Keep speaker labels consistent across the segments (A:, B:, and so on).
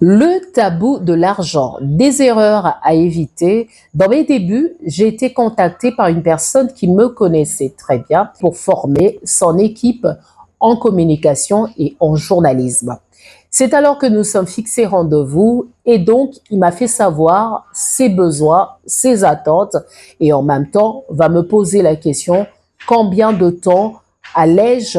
A: Le tabou de l'argent, des erreurs à éviter. Dans mes débuts, j'ai été contactée par une personne qui me connaissait très bien pour former son équipe en communication et en journalisme. C'est alors que nous sommes fixés rendez-vous et donc il m'a fait savoir ses besoins, ses attentes et en même temps va me poser la question combien de temps allais-je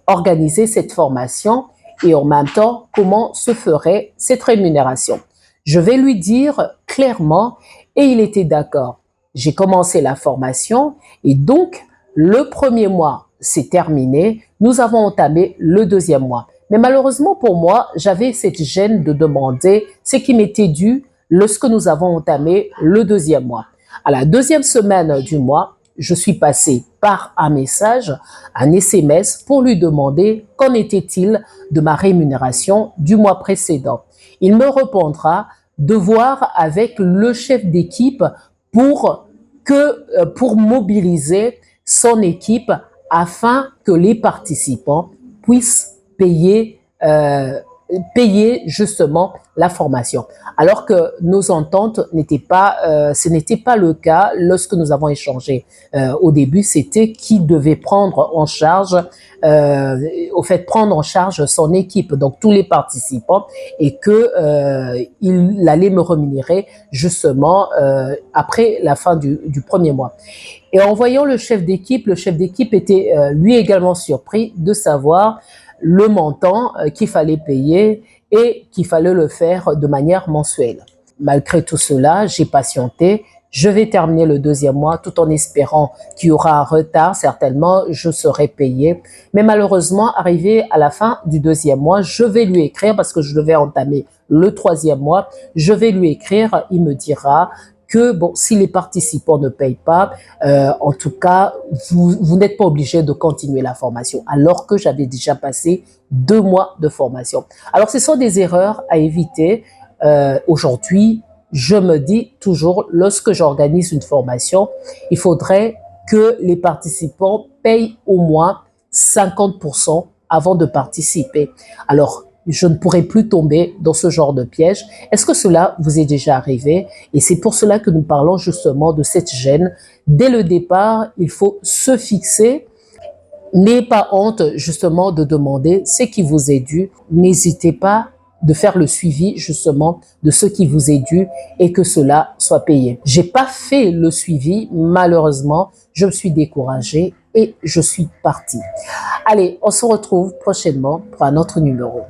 A: organiser cette formation et en même temps, comment se ferait cette rémunération. Je vais lui dire clairement et il était d'accord. J'ai commencé la formation et donc le premier mois, c'est terminé. Nous avons entamé le deuxième mois. Mais malheureusement pour moi, j'avais cette gêne de demander ce qui m'était dû lorsque nous avons entamé le deuxième mois. À la deuxième semaine du mois, je suis passé par un message, un SMS pour lui demander qu'en était-il de ma rémunération du mois précédent. Il me répondra de voir avec le chef d'équipe pour mobiliser son équipe afin que les participants puissent payer justement la formation. Alors que nos ententes ce n'était pas le cas lorsque nous avons échangé. Au début, c'était qui devait prendre en charge, prendre en charge son équipe, donc tous les participants, et que il allait me rémunérer justement après la fin du premier mois. Et en voyant le chef d'équipe était lui également surpris de savoir le montant qu'il fallait payer et qu'il fallait le faire de manière mensuelle. Malgré tout cela, j'ai patienté. Je vais terminer le deuxième mois tout en espérant qu'il y aura un retard. Certainement, je serai payé. Mais malheureusement, arrivé à la fin du deuxième mois, je vais lui écrire parce que je devais entamer le troisième mois. Je vais lui écrire, il me dira que bon, si les participants ne payent pas, en tout cas, vous n'êtes pas obligé de continuer la formation, alors que j'avais déjà passé 2 mois de formation. Alors, ce sont des erreurs à éviter. Aujourd'hui, je me dis toujours, lorsque j'organise une formation, il faudrait que les participants payent au moins 50% avant de participer. Alors, je ne pourrai plus tomber dans ce genre de piège. Est-ce que cela vous est déjà arrivé? Et c'est pour cela que nous parlons justement de cette gêne. Dès le départ, il faut se fixer. N'ayez pas honte justement de demander ce qui vous est dû. N'hésitez pas de faire le suivi justement de ce qui vous est dû et que cela soit payé. J'ai pas fait le suivi, malheureusement, je me suis découragée et je suis partie. Allez, on se retrouve prochainement pour un autre numéro.